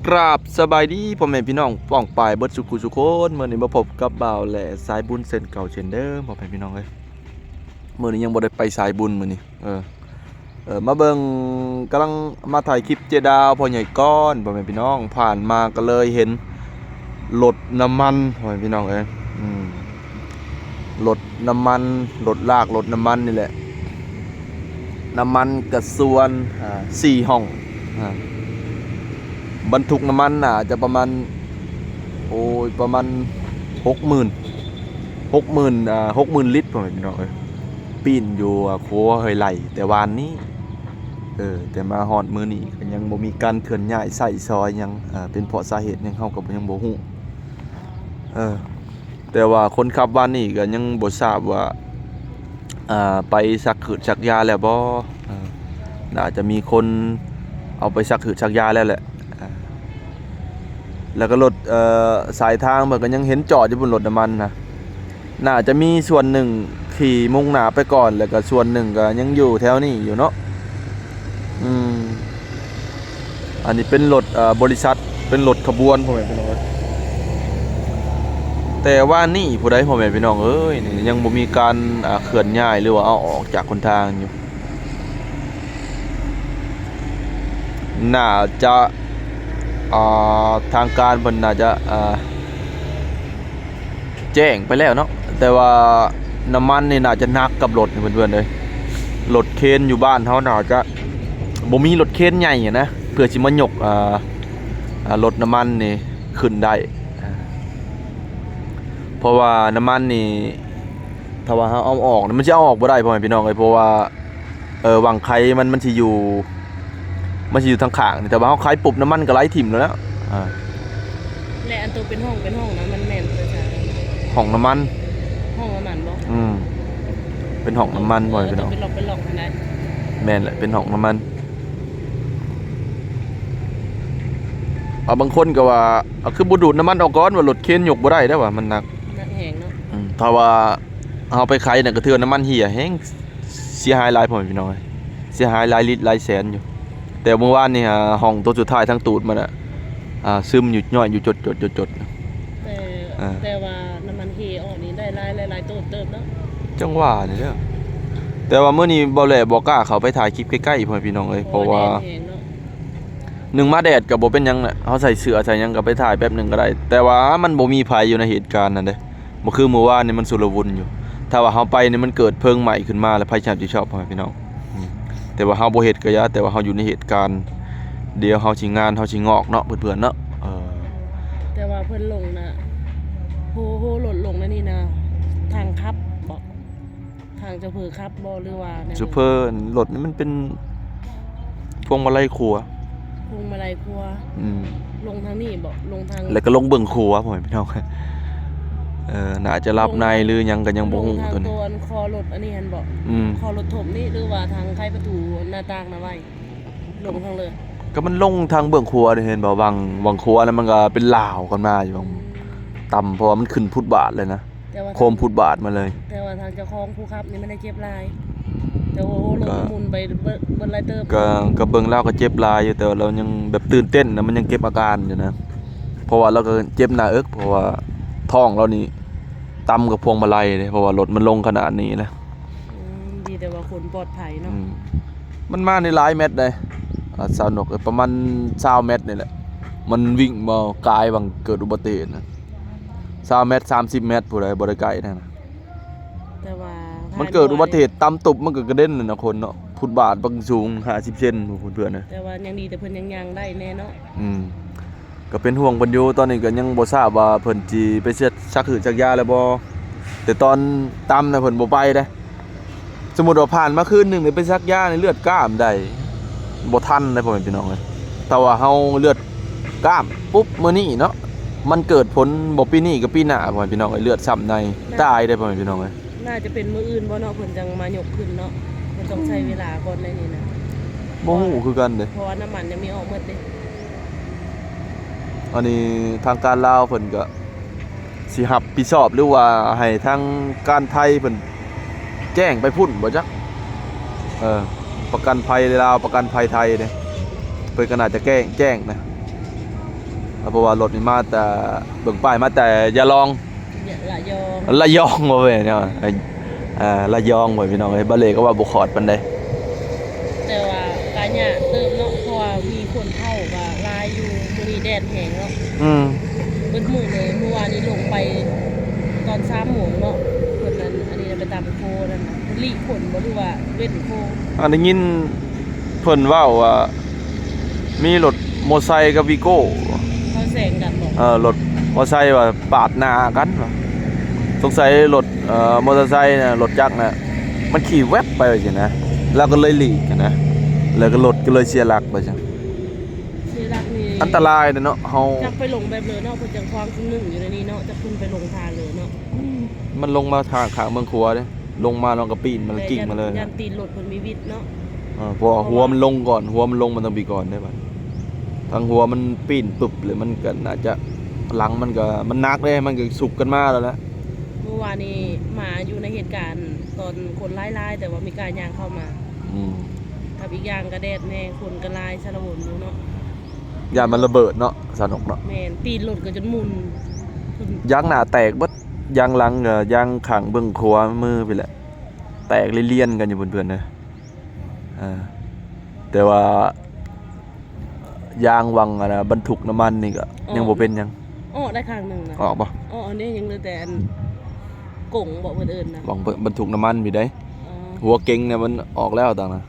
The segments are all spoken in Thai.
กราบสบายดีพ่อแม่พี่น้องป้องปายเบิดสุขุสุคนเมื่อนี้มาพบกับบ่าวแหล่สายบุญเส้นเก่าเช่นเดิมพ่อแม่พี่น้องเอ้ยเมื่อนี้ยังบ่ได้ไปสายบุญมื้อนี้มาเบิ่งกำลังมาถ่ายคลิปเจดาวพ่อใหญ่ก้อนพ่อแม่พี่น้องผ่านมาก็เลยเห็นรถน้ำมันพ่อแม่พี่น้องเอ้ยรถน้ำมันรถลากรถน้ำมันนี่แหละน้ำมันกระสวน4 ห้องบรรทุกน้ำมันน่ะจะประมาณประมาณ60,000 ลิตรพ่อแม่พี่น้องเอ้ยปีนอยู่โค้เฮยไหลแต่วานนี้แต่มาฮอดมื้อนี้ก็ยังบ่มีการเคลื่อนย้ายใส่ซอยยังเป็นเพราะสาเหตุหยังเฮาก็ยังบ่ฮู้แต่ว่าคนขับวานนี้ก็ยังบ่ทราบว่าไปซักขืดซักยาแล้วบ่น่าจะมีคนเอาไปซักขืดซักยาแล้วแหละแล้วก็รถสายทางมันก็ยังเห็นจอดอยู่บนรถน้ำมันนะน่าจะมีส่วนหนึ่งขี่มุ่งหน้าไปก่อนแล้วก็ส่วนหนึ่งก็ยังอยู่แถวนี้อยู่เนาะอันนี้เป็นรถบริษัทเป็นรถขบวนพ่อแม่พี่น้องแต่ว่านี่ผู้ใดพ่อแม่พี่น้องเอ้ยนี่ยังบ่มีการเคลื่อนย้ายหรือว่าเอาออกจากคนทางอยู่น่าจะทางการเพิ่นน่าจะแจ้งไปแล้วเนาะแต่ว่าน้ำมันนี่น่าจะหนักกับรถเพื่อนๆเลยรถเคนอยู่บ้านเฮาน่าจะบ่มีรถเคนใหญ่นะเพื่อสิมายกรถน้ำมันนี่ขึ้นได้เพราะว่าน้ำมันนี่ถ้าว่าเฮาเอาออกมันสิเอาออกบ่ได้พ่อแม่พี่น้องเอ้ยเพราะว่าวังไข่มันสิอยู่ทางข้างนี่แต่ว่าเฮาไขปุ๊บน้ำมันก็ไหลถิ่มแล้วและอันตัวเป็นห้องนะมันแม่นเลยจ้ะห้องน้ำมันบ่เป็นห้องน้ำมันบ่อยพี่น้องเป็นหลอกขนาดแม่นแหละเป็นห้องน้ำมันบางคนก็ว่าคือบ่ดูดน้ำมันออกก่อนว่ารถเข็นยกบ่ได้เด้อว่ามันหนักแห้งเนาะถ้าว่าเฮาไปไขน่ะก็เทื่อน้ำมันเหี่ยแฮงเสียหายหลายพ่อพี่น้องเสียหายหลายลิตรหลายแสนอยู่แต่เมื่อวานนี่ห้องตัวสุดท้ายทั้งตูดมันซึมอยู่ย่อยอยู่จดแต่ว่าน้ำมันเฮออกนี่ได้หลายตัวเติบเนาะจังหวะนี่เด้อแต่ว่ามื้อนี้บ่แลบ่กล้าเข้าไปถ่ายคลิปใกล้ๆพ่อพี่น้องเอ้ยเพราะว่า1มาแดดก็บ่เป็นหยังน่ะเฮาใส่เสื้อใส่หยังก็ไปถ่ายแป๊บนึงก็ได้แต่ว่ามันบ่มีไผอยู่ในเหตุการณ์นั่นเด้บ่คือเมื่อวานนี่มันสุรวุ่นอยู่ถ้าว่าเฮาไปนี่มันเกิดเพลิงไหม้ขึ้นมาแล้วไผสิรับผิดชอบพ่อพี่น้องแต่ว่าเฮาบ่เฮ็ดก็อย่าแต่ว่าเฮาอยู่ในเหตุการณ์เดี๋ยวเฮาสิงอกเนาะเพื่อนๆเนาะแต่ว่าเพิ่นลงน่ะโหหล่นลงนั่นนี่นะทางคับบ่ทางจะเผือคับบ่หรือว่าซุเปอร์รถนี่มันเป็นพวงมาลัยครัวลงทางนี้บ่ลงทางแล้วก็ลงเบิ่งครัวพ่อพี่น้องน่าจะรับในหรือยังก็ยังบ่ฮู้ตัวนี้ตัวคอรถอันนี้เห็นบ่คอรถถมนี่หรือว่าทางไขประตูหน้าต่างน่ะไว้ลงทางเลยก็มันลงทางเบิ่งครัวเห็นบ่วังครัวแล้วมันก็เป็นลาวกันมาอยู่ต่ำเพราะว่ามันขึ้นฟุตบาทเลยนะโคมฟุตบาทมาเลยแต่ว่าทางเจ้าของผู้ขับนี่มันได้เจ็บหลายแต่โอ้โหรถหมุนไปเบิ่นหลายเติบก็เบิ่งแล้วก็เจ็บหลายอยู่แต่เรายังแบบตื่นเต้นนะมันยังเก็บอาการอยู่นะเพราะว่าเราก็เจ็บหน้าอกเพราะว่าท้องเรานี่ต่ำกับพวงมาลัยเลยเพราะว่ารถมันลงขนาดนี้นะดีแต่ว่าคนปลอดภัยเนาะมันมาในหลายเม็ดเลยสาวนกประมาณ20 เมตรนี่แหละมันวิ่งมากายบางเกิดอุบัติเหตุนะ20 เมตร30 เมตรผู้ใดบ่ได้ไกลนะแต่ว่ามันเกิดอุบัติเหตุต่ำตุบมันก็กระเด็นเลยนะคนเนาะฟุตบาทบางสูง50 เซนเพื่อนๆนะแต่ว่ายังดีแต่เพิ่นยังได้แน่เนาะก็เป็นห่วงเพิ่นอยู่ตอนนี้ก็ยังบ่ทราบว่าเพิ่นสิไปเช็ดชักหืดชักยาแล้วบ่แต่ตอนต่ำน่ะเพิ่นบ่ไปเด้สมมุติว่าผ่านมาคืนนึงนี่ไปชักยาในเลือดกล้ามได้บ่ทันเลยพ่อแม่พี่น้องเอ้ยแต่ว่าเฮาเลือดกล้ามปุ๊บมื้อนี้เนาะมันเกิดผลบ่ปีนี้ก็ปีหน้าพ่อแม่พี่น้องเอ้ยเลือดซ้ำในตายได้พ่อแม่พี่น้องเอ้ยน่าจะเป็นมื้ออื่นบ่เนาะเพิ่นจังมายกขึ้นเนาะมันต้องใช้เวลาก่อนในนี้นะบ่ฮู้คือกันเด้เพราะว่าน้ำมันยังมีออกหมดเด้อันนี้ทางการลาวเพิ่นก็สิรับผิดชอบหรือว่าให้ทางการไทยเพิ่นแจ้งไปพุ่นบ่จักประกันภัยลาวประกันภัยไทยเนี่ยเพิ่นก็น่าจะแจ้งนะ เพราะว่ารถนี่มาแต่เบิ่งป้ายมาแต่ยะลอง เนี่ยละยอง ระยองบ่เว้ยเนี่ยระยองบ่พี่น้องเอ้ยบ่เลยก็ว่าบ่ขอดปานใด แต่ว่ากาเนี่ยเติมเนาะเพราะว่ามีคนเข้าก็ลายอยู่มื้อนี้แดดแห้งเนาะ อืม เบิดมื้อเลยเมื่อวานนี้ลงไปตอน3 โมงเนาะเพิ่นนั้นอันนี้ไปตามโคนั่นน่ะเพิ่นลีกผลบ่รู้ว่าเว้นโค อันได้ยินเพิ่นเว้าว่ามีรถมอไซค์กับวีโก้ เขาแซงกันบ่ รถมอไซค์ว่าปาดหน้ากันว่ะสงสัยรถมอเตอร์ไซค์น่ะรถจักรน่ะมันขี่แวบไปว่าซั่นนะแล้วก็เลยหลีกนะแล้วก็รถก็เลยเสียหลักไปซั่น สิรักนี่ อันตรายเนาะเฮา จักไปลงแบบเลยเนาะเพิ่นจังความซึ่งหนึงอยู่ในนี้เนาะจะขึ้นไปลงทางเลยเนาะ มันลงมาทางข้างเมืองครัวเด้ลงมาแล้วก็ปีนมันกิ่งมาเลย ยันตีนรถเพิ่นมีวิทย์เนาะ เพราะหัวมันลงก่อนหัวมันลงมันต้องปีก่อนได้ป่ะทางหัวมันปีนปึ๊บเลยมันก็น่าจะหลังมันก็มันนักเลยมันก็สุกกันมาแล้วนะ เมื่อวานนี้หมาอยู่ในเหตุการณ์ตอนคนไล่ๆแต่ว่ามีการย่างเข้ามา อืม กับอีกอย่างก็แดดแน่คนก็ลายสารวนอยู่เนาะ ยานมันระเบิดเนาะสนุกเนาะ แม่นตีนรถก็จนหมุน ยางหน้าแตกเบิดยางหลังก็ยางข้างเบื้องขวามือไปแหละแตกเลี่ยนๆกันอยู่เพื่อนๆนะแต่ว่ายางวังอะนะบรรทุกน้ำมันนี่ก็ยังบ่เป็นหยัง อ้อได้ข้างหนึงนะ ออกบ่ อ้ออันนี้ยังเหลือแต่อันกงบ่เพิ่นเอิ้นนะ วังบรรทุกน้ำมันมีได้ อ๋อ หัวเก่งเนี่ยมันออกแล้วต่างนะ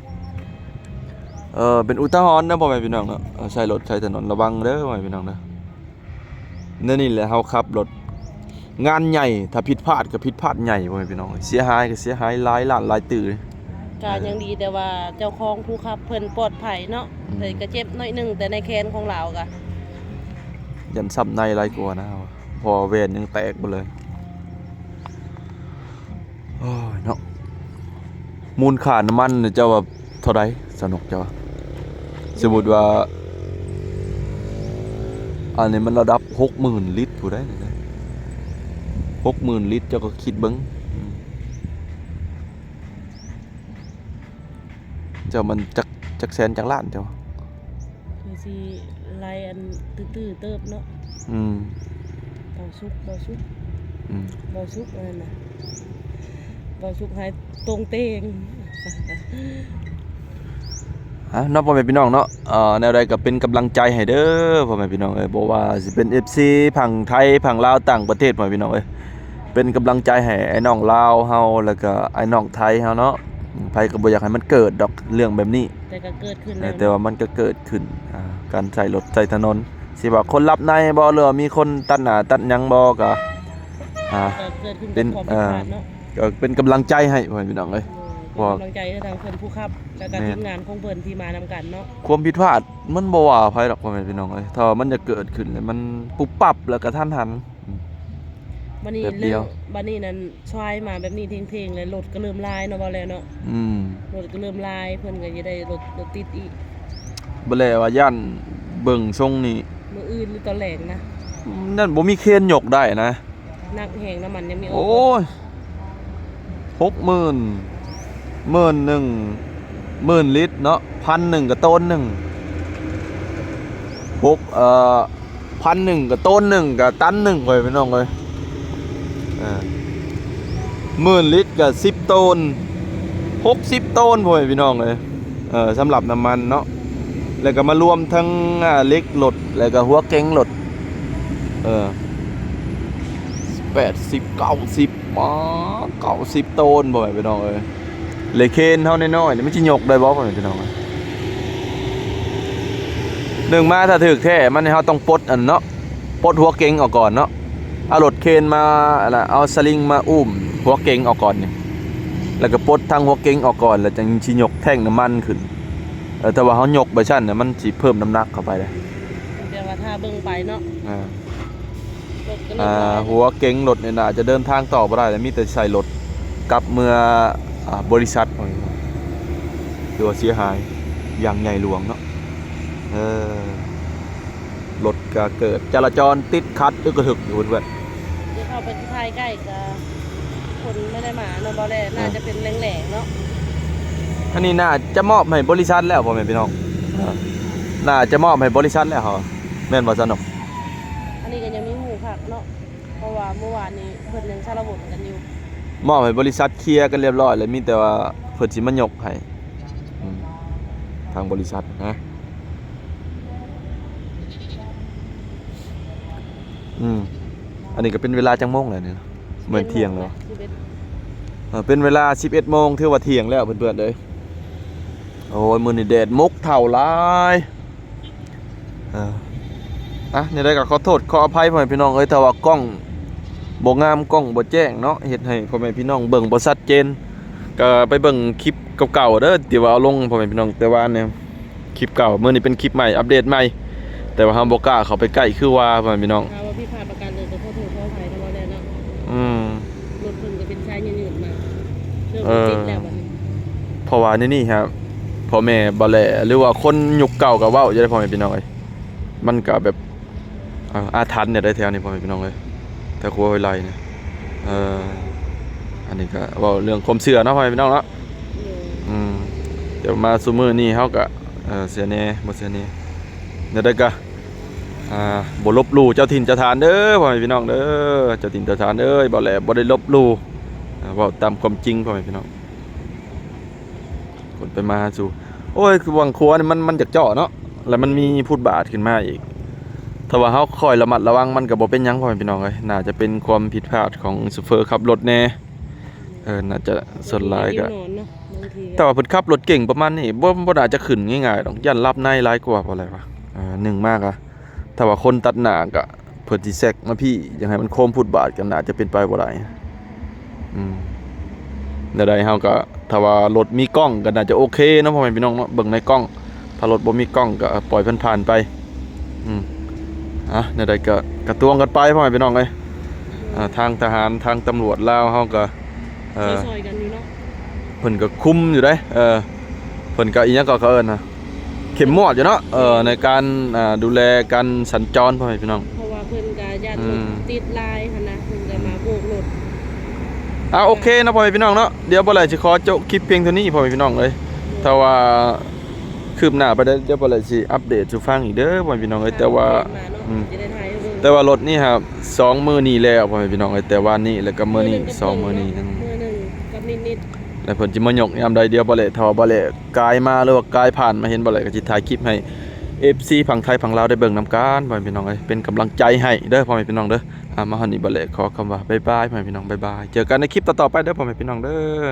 เป็นอุทาหรณ์นะพ่อแม่พี่น้องเนาะใช้รถใช้ถนนระวังเด้อพ่อแม่พี่น้องเด้อนี่แหละเฮาขับรถงานใหญ่ถ้าผิดพลาดก็ผิดพลาดใหญ่พ่อแม่พี่น้องเสียหายก็เสียหายหลายล้านหลายตื่อ การยังดีแต่ว่าเจ้าของผู้ขับเพิ่นปลอดภัยเนาะ อืม แต่ก็เจ็บน้อยหนึงแต่ในแคนของเราก็ ยันซ้ำในหลายกว่านะพอเวนยังแตกหมดเลยโอ้ยเนาะมูลค่าน้ำมันเนี่ยเจ้าว่าเท่าใดสนุกเจ้าว่าสมมุติว่าอันนี้มันระดับ 60,000 ลิตรผู้ใดนี่นะ60,000 ลิตรเจ้าก็คิดเบิ่งเจ้ามันจักแสนจักล้านเจ้า คือสิไล่อันตื้อๆเติบเนาะ อืม เบาสุก อืม เบาสุกนั่นน่ะเบาสุกให้ตรงเตง เนาะพ่อแม่พี่น้องเนาะแนวใดก็เป็นกำลังใจให้เด้อพ่อแม่พี่น้องเอ้ยบ่ว่าสิเป็น FC ผังไทยผังลาวต่างประเทศพ่อแม่พี่น้องเอ้ยเป็นกำลังใจให้ไอ้น้องลาวเฮาแล้วก็ไอ้น้องไทยเฮาเนาะไผก็บ่อยากให้มันเกิดดอกเรื่องแบบนี้ แต่ก็เกิดขึ้นแล้ว แต่ว่ามันก็เกิดขึ้นการใช้รถใช้ถนนสิว่าคนรับในบ่หรือว่ามีคนตัดหน้าตัดหยังบ่ก็ก็เกิดขึ้น เป็ เป็น นความผิดพลาดเนาะ ก็เป็นกำลังใจให้พ่อแม่พี่น้องเอ้ย เป็นกำลังใจให้ทางเพิ่นผู้ขับ แล้วก็ทีมงานของเพิ่นที่มานำกันเนาะ ความผิดพลาดมันบ่ว่าไผดอกพ่อแม่พี่น้องเอ้ยถ้าว่ามันจะเกิดขึ้นเลยมันปุ๊บปั๊บแล้วก็ทันหัน บัดนี้ แบบเดี เรื่ ย อ ว งบัดนี้นั้นชายมาแบบนี้เท่งๆเลยรถก็เริ่มลายเนาะบ่แล้วเนาะ อืม รถก็เริ่มลายเพิ่นก็จะได้รถติดอีก บ่แลว่าย่านเบิ่งทรงนี่ มื้ออื่นหรือตอนแลงนะ นั่นบ่มีเคนยกได้นะ นักแหงน้ำมันยังมีออ โอ้ ก ย60,000 10,000 10,000 ลิตรเนาะ1,000ก็ต้นหนึง1,000ก็ต้นหนึงก็ตันหนึงเว้ยพี่น้องเอ้ย10,000 ลิตรก็10ต้น60ต้นพ่อแม่พี่น้องเอ้ยสำหรับน้ำมันเนาะแล้วก็มารวมทั้งเหล็กรถแล้วก็หัวเก๋งรถ80 90มา90ต้นบ่แม่พี่น้องเอ้ยเหล็กเคนเฮาน้อยๆนี่มันสิยกได้บ่พ่อแม่พี่น้องเอ้ยหนึ่งมาถ้าถึกแท้มันเฮาต้องปลดอันเนาะปลดหัวเก๋งออกก่อนเนาะเอารถเคนมาเอาสลิงมาอุ้มหัวเก๋งออกก่อนนี่แล้วก็ปลดทางหัวเก๋งออกก่อนแล้วจังสิยกแท่งน้ำมันขึ้นแต่ว่าเฮายกไปชั้นเนี่ยมันสิเพิ่มน้ำหนักเข้าไปเลย แต่ว่าถ้าเบิ่งไปเนาะรถก็เริ่มลาย หัวเก๋งรถเนี่ยน่าจะเดินทางต่อบ่ได้แล้วมีแต่ใส่รถกลับเมื่อบริษัทหรือว่าเสียหายอย่างใหญ่หลวงเนาะรถก็เกิดจราจรติดขัดอึกระหึกอยู่เพื่อน จะเข้าไปที่ท้ายใกล้ก็คนไม่ได้มาเนาะบ่แลน่าจะเป็นแหล่งๆเนาะ อันนี้น่าจะมอบให้บริษัทแล้วพ่อแม่พี่น้องน่าจะมอบให้บริษัทแล้วเหรอแม่นบ่สนุก ว่าเมื่อวานนี้เพิ่นยังสารบทกันอยู่ มอบให้บริษัทเคลียร์กันเรียบร้อยแล้วมีแต่ว่าเพิ่นสิมายกให้อืมทางบริษัทนะอันนี้ก็เป็นเวลาจังโมงแล้วเนี่ยเหมือนเที่ยงแล้วเป็นเวลา 11 โมงถือว่าเที่ยงแล้วเพื่อนๆเด้ยโอ้ยมื้อนี้แดดมกเท่าหลายนี่ได้ก็ขอโทษขออภัยพ่อแม่พี่น้องเอ้ยถ้าว่ากล้องบ่งามกล้องบ่แจ้งเนาะเฮ็ดให้พ่อแม่พี่น้องเบิ่งบ่ชัดเจนก็ไปเบิ่งคลิปเก่าๆเด้อที่ว่าเอาลงพ่อแม่พี่น้องแต่ว่าเนี่ยคลิปเก่ามื้อนี้เป็นคลิปใหม่อัปเดตใหม่แต่ว่าเฮาบ่กล้าเข้าไปใกล้คือว่าพ่อแม่พี่น้องถ้าว่าพี่พลาดประกันเลยก็ขอโทษขออภัยทั้งหมดแล้วเนาะรถเพิ่นก็เป็นชายยืนๆมาเริ่มติดแล้วบัดนี้เพราะว่านี่ครับพ่อแม่บ่แลหรือว่าคนยุคเก่าก็เว้าอยู่ได้พ่อแม่พี่น้องเอ้ยมันก็แบบอาถรรพ์เนี่ยได้แถวนี้พ่อแม่พี่น้องเอ้ยแต่ครัวไวไลเนี่ยอันนี้ก็เว้าเรื่องความเชื่อเนาะพ่อแม่พี่น้องเนาะเดี๋ยวมาซุมื้อนี้เฮาก็เสียแน่บ่เสียแน่เดี๋ยวได้ก็บ่ลบหลู่เจ้าถิ่นเจ้าทานเด้อพ่อแม่พี่น้องเด้อเจ้าถิ่นเจ้าทานเอ้ยบ่แลบ่ได้ลบหลู่เว้าตามความจริงพ่อแม่พี่น้องคนไปมาสู่โอ้ยคือวังครัวนี่มันจักเจาะเนาะแล้วมันมีพุทธบาทขึ้นมาอีกถ้าว่าเฮาคอยระมัดระวังมันก็บ่เป็นหยังพ่อแม่พี่น้องเอ้ยน่าจะเป็นความผิดพลาดของโชเฟอร์ขับรถแน่น่าจะส่วนหลายก็แต่ว่าเพิ่นขับรถเก่งประมาณนี้บ่น่าจะขึ้นง่ายๆดอกยันรับในหลายกว่าเพราะอะไรวะหนึ่งมากอะถ้าว่าคนตัดหน้าก็เพิ่นสิแซกมาพี่อยากให้มันโค้งพุทธบาทก็น่าจะเป็นไปบ่ได้ใดๆเฮาก็ถ้าว่ารถมีกล้องก็น่าจะโอเคเนาะพ่อแม่พี่น้องเนาะเบิ่งในกล้องถ้ารถบ่มีกล้องก็ปล่อยผ่านๆไปใดๆก็กระตวงกันไปพ่อแม่พี่น้องเอ้ยทางทหารทางตำรวจลาวเฮาก็ซอยๆกันอยู่เนาะเพิ่นก็คุมอยู่ได้เพิ่นก็อีหยังก็เขาเอิ้นนะเข้มงวดอยู่เนาะในการดูแลการสัญจรพ่อแม่พี่น้องเพราะว่าเพิ่นก็ญาติติดลายหั่นนะเพิ่นก็มาโบกรถโอเคนะพ่อแม่พี่น้องเนาะเดี๋ยวบ่ไหร่สิขอจบคลิปเพียงเท่านี้พ่อแม่พี่น้องเอ้ยถ้าว่าคืบหน้าไปได้เดี๋ยวบ่ไหร่สิอัปเดตสู่ฟังอีกเด้อพ่อแม่พี่น้องเอ้ยแต่ว่ารถนี่ครับ2มื้อนี้แล้วพ่อแม่พี่น้องเอ้ยแต่ว่านี่แล้วก็มื้อนี้2มื้อนี้มื้อนึงกับนิดๆแล้วเพิ่นสิมายกยามใดเดียวบ่แลถ้าว่าบ่แลกายมาหรือว่ากายผ่านมาเห็นบ่แลก็สิถ่ายคลิปให้ FC ฝั่งไทยฝั่งลาวได้เบิ่งนำกันพ่อแม่พี่น้องเอ้ยเป็นกำลังใจให้เด้อพ่อแม่พี่น้องเด้อมาฮอดนี้บ่แลขอคำว่าบ๊ายบายพ่อแม่พี่น้องบ๊ายบายเจอกันในคลิปต่อๆไปเด้อพ่อแม่พี่น้องเด้อ